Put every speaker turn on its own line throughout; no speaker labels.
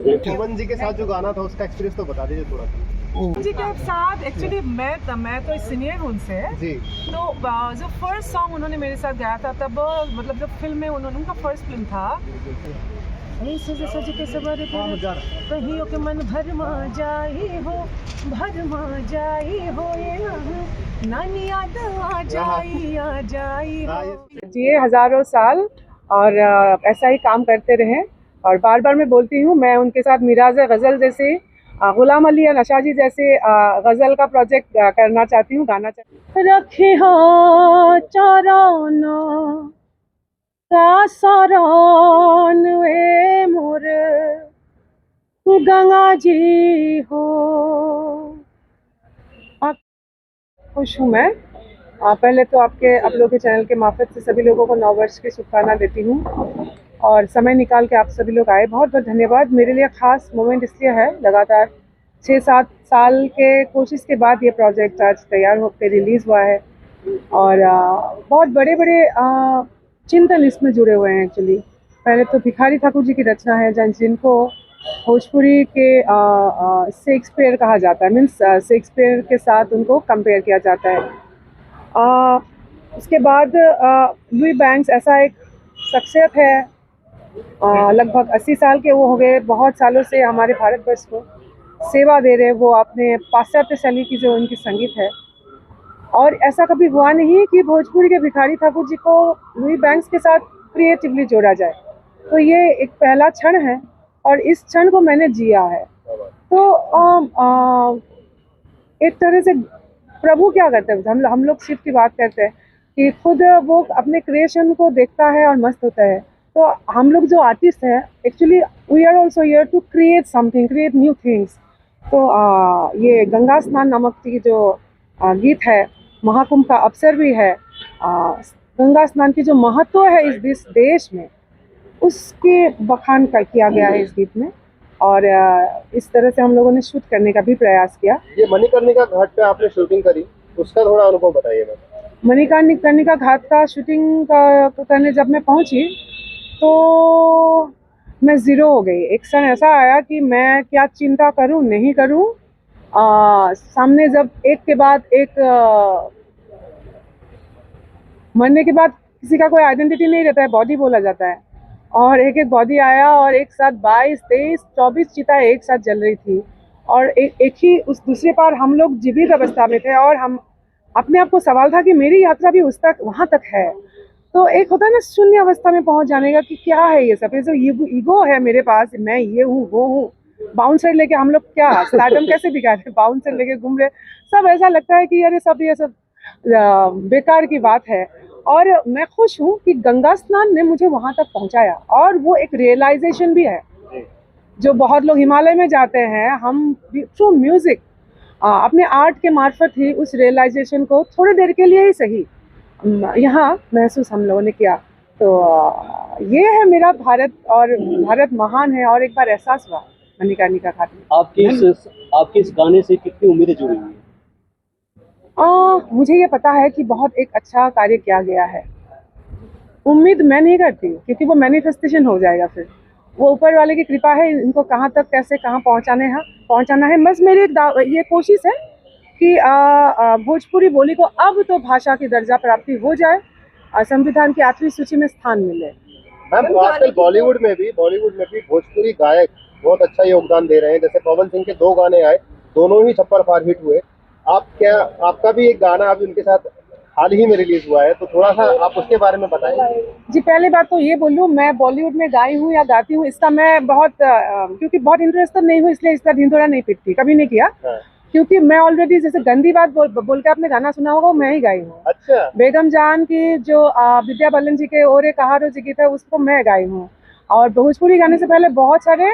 पवन जी के साथ जो गाना था उसका एक्सपीरियंस तो बता दीजिए थोड़ा सा।
जी के साथ एक्चुअली मैं तो सीनियर हूँ उनसे
जी।
तो जो फर्स्ट सॉन्ग उन्होंने मेरे साथ गाया था तब मतलब जब फिल्म में उनका फर्स्ट फिल्म था सज के सवार कहियो के मन भरमा जाई हो ये नानी याद आ जाई हो। जिए हजारों साल और ऐसा ही काम करते रहें। और बार बार मैं बोलती हूँ, मैं उनके साथ मिराज गज़ल जैसे, गुलाम अली नशा जी जैसे गज़ल का प्रोजेक्ट करना चाहती हूँ, गाना चाहती हूँ। रखे हाँ चाराना का सारान ए मोर गंगा जी हो। खुश हूँ मैं। पहले तो आप लोगों के चैनल के मार्फत से सभी लोगों को नववर्ष की शुभकामना देती हूँ और समय निकाल के आप सभी लोग आए, बहुत बहुत धन्यवाद। मेरे लिए ख़ास मोमेंट इसलिए है, लगातार 6-7 साल के कोशिश के बाद ये प्रोजेक्ट आज तैयार होकर रिलीज़ हुआ है और बहुत बड़े बड़े चिंतन इसमें जुड़े हुए हैं। एक्चुअली पहले तो भिखारी ठाकुर जी की रचना है जिनको भोजपुरी के शेक्सपियर कहा जाता है, मीन्स शेक्सपियर के साथ उनको कंपेयर किया जाता है। उसके बाद लुई बैंक्स ऐसा एक शख्सियत है, लगभग 80 साल के वो हो गए, बहुत सालों से हमारे भारतवर्ष को सेवा दे रहे। वो अपने पाश्चात्य शैली की जो उनकी संगीत है, और ऐसा कभी हुआ नहीं कि भोजपुरी के भिखारी ठाकुर जी को लुई बैंक्स के साथ क्रिएटिवली जोड़ा जाए। तो ये एक पहला क्षण है और इस क्षण को मैंने जिया है। तो एक तरह से प्रभु क्या करते हैं, हम लोग शिव की बात करते हैं कि खुद वो अपने क्रिएशन को देखता है और मस्त होता है। तो हम लोग जो आर्टिस्ट हैं, actually we are also here to create something, create new things. तो ये गंगा स्नान नामक की जो गीत है, महाकुंभ का अवसर भी है, गंगा स्नान की जो महत्व है इस देश में, उसके बखान किया गया है इस गीत में। और इस तरह से हम लोगों ने शूट करने का भी प्रयास किया।
ये मणिकर्णिका घाट पे आपने शूटिंग करी, उसका थोड़ा अनुभव बताइए।
मणिकर्णिका घाट का शूटिंग करने जब मैं पहुंची तो मैं ज़ीरो हो गई। एक क्षण ऐसा आया कि मैं क्या चिंता करूं नहीं करूं। सामने जब एक के बाद एक मरने के बाद किसी का कोई आइडेंटिटी नहीं रहता है, बॉडी बोला जाता है, और एक एक बॉडी आया और एक साथ 22, 23, 24 चिताएं एक साथ जल रही थी। और एक ही उस दूसरे पार हम लोग जीवित अवस्था में थे और हम अपने आप को सवाल था कि मेरी यात्रा भी उस तक वहाँ तक है। तो एक होता है ना शून्य अवस्था में पहुँच जाने का कि क्या है ये सब, ये जो ईगो है मेरे पास, मैं ये हूँ वो हूँ। बाउंसर लेके हम लोग क्या स्टार्टम कैसे दिखा रहे, बाउंसर लेके घूम रहे, सब ऐसा लगता है कि ये सब बेकार की बात है। और मैं खुश हूँ कि गंगा स्नान ने मुझे वहाँ तक पहुँचाया, और वो एक रियलाइजेशन भी है। जो बहुत लोग हिमालय में जाते हैं, हम थ्रू म्यूजिक अपने आर्ट के मार्फत ही उस रियलाइजेशन को थोड़ी देर के लिए ही सही यहाँ महसूस हम लोगों ने किया। तो ये है मेरा भारत, और भारत महान है, और एक बार एहसास हुआ मणिकर्णिका घाट में।
आपके इस गाने से कितनी उम्मीदें जुड़ी हुई हैं?
मुझे ये पता है कि बहुत एक अच्छा कार्य किया गया है। उम्मीद मैं नहीं करती, क्योंकि वो मैनिफेस्टेशन हो जाएगा, फिर वो ऊपर वाले की कृपा है। इनको कहाँ तक कैसे कहाँ पहुँचाना है। बस मेरी ये कोशिश है कि भोजपुरी बोली को अब तो भाषा की दर्जा प्राप्ति हो जाए, संविधान की 8वीं सूची में स्थान मिले।
मैम, आजकल बॉलीवुड में भी भोजपुरी गायक बहुत अच्छा योगदान दे रहे हैं। जैसे पवन सिंह के 2 गाने आए, दोनों ही छप्पर फाड़ हिट हुए। आपका भी एक गाना अभी उनके साथ हाल ही में रिलीज हुआ है, तो थोड़ा सा आप उसके बारे में बताएं।
जी, पहले बात तो ये बोलूँ, मैं बॉलीवुड में गाई हूँ या गाती हूँ, इसका मैं क्योंकि बहुत इंटरेस्टेड नहीं हूँ, इसलिए इसका ढिंढोरा नहीं पीटती, कभी नहीं किया। क्योंकि मैं ऑलरेडी जैसे गंदी बात बोल के आपने गाना सुना होगा, मैं ही गाई हूँ।
अच्छा।
बेगम जान की जो विद्या बालन जी के ओरे कहारो जी गीत है, उसको मैं गाई हूँ। और भोजपुरी गाने से पहले बहुत सारे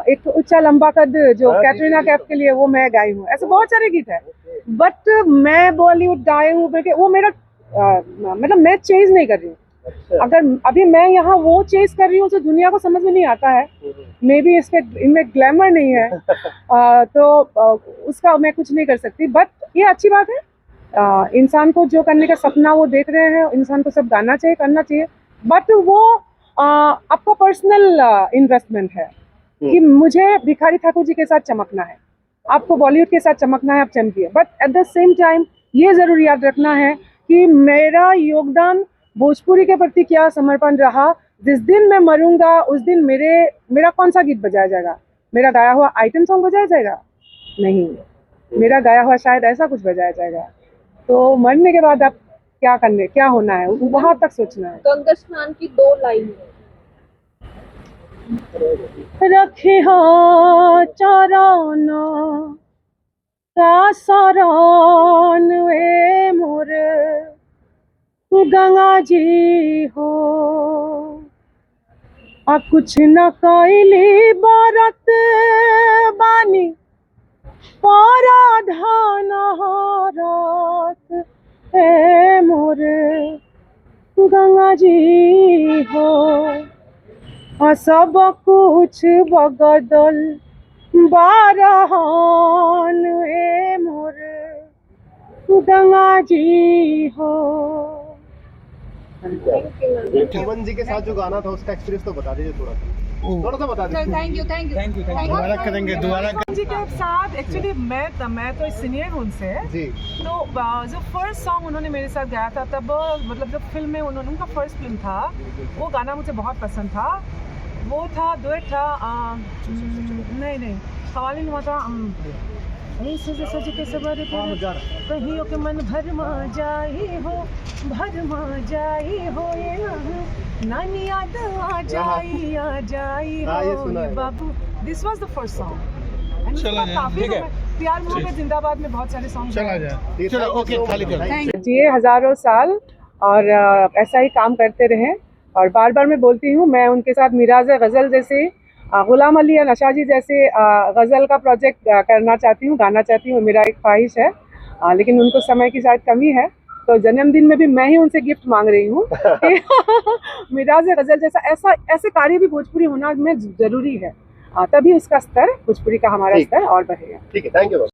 एक ऊंचा लंबा कद जो कैटरीना कैफ के लिए, वो मैं गाई हूँ। ऐसे बहुत सारे गीत है, बट मैं बॉलीवुड गाई हूँ वो मेरा मतलब मैं चेज नहीं कर रही हूँ।
अच्छा।
अगर अभी मैं यहाँ वो चेज कर रही हूँ जो दुनिया को समझ में नहीं आता है, मे बी इनमें ग्लैमर नहीं है, तो उसका मैं कुछ नहीं कर सकती। बट ये अच्छी बात है, इंसान को जो करने का सपना वो देख रहे हैं, इंसान को सब गाना चाहिए, करना चाहिए, बट वो आपका पर्सनल इन्वेस्टमेंट है। कि मुझे भिखारी ठाकुर जी के साथ चमकना है, आपको बॉलीवुड के साथ चमकना है, आप चमकिए, but at the same time ये जरूर याद रखना है कि मेरा योगदान भोजपुरी के प्रति क्या समर्पण रहा। जिस दिन मैं मरूंगा उस दिन मेरा कौन सा गीत बजाया जाएगा? मेरा गाया हुआ आइटम सॉन्ग बजाया जाएगा? नहीं, मेरा गाया हुआ शायद ऐसा कुछ बजाया जाएगा। तो मरने के बाद आप क्या होना है, वहां तक सोचना है।
गंगा स्नान की 2 लाइन
रखे हाँ चाराना का सरान वे मोर गंगा जी हो, आ कुछ न कैली बारत बानी पराधान हारत ए मोर गंगा जी हो, आ सब कुछ बगदल बारहान ए मोर गंगा जी हो।
पवन जी के साथ जो गाना था उसका एक्सपीरियंस तो बता दीजिए थोड़ा सा बता दीजिए।
थैंक यू
दोबारा करेंगे दोबारा
जी के साथ एक्चुअली मैं तो सीनियर हूँ उनसे,
जी
तो जो फर्स्ट सॉन्ग उन्होंने मेरे साथ गाया था तब मतलब जब फिल्म में उनका फर्स्ट फिल्म था, वो गाना मुझे बहुत पसंद था। वो था डुएट था, नहीं कवाली हुआ था, सज सज के सबर कहियो के मन भरमा जाई हो ये नानी याद आ जाई हो बाबू। This was the first song.
चला जाए, ठीक है।
प्यार मोहब्बत जिंदाबाद में बहुत सारे सॉन्ग
चला जाए, चलो ओके, खाली कर।
जिए हजारों साल और ऐसा ही काम करते रहें। और बार बार मैं बोलती हूँ, मैं उनके साथ मिराज गज़ल जैसे, गुलाम अली या नशा जी जैसे गज़ल का प्रोजेक्ट करना चाहती हूँ, गाना चाहती हूँ, मेरा एक ख्वाहिश है। लेकिन उनको समय की शायद कमी है, तो जन्मदिन में भी मैं ही उनसे गिफ्ट मांग रही हूँ। मिराज गज़ल जैसा ऐसे कार्य भी भोजपुरी होना में जरूरी है, तभी उसका स्तर भोजपुरी का हमारा स्तर और बढ़ेगा।
ठीक है, थैंक यू।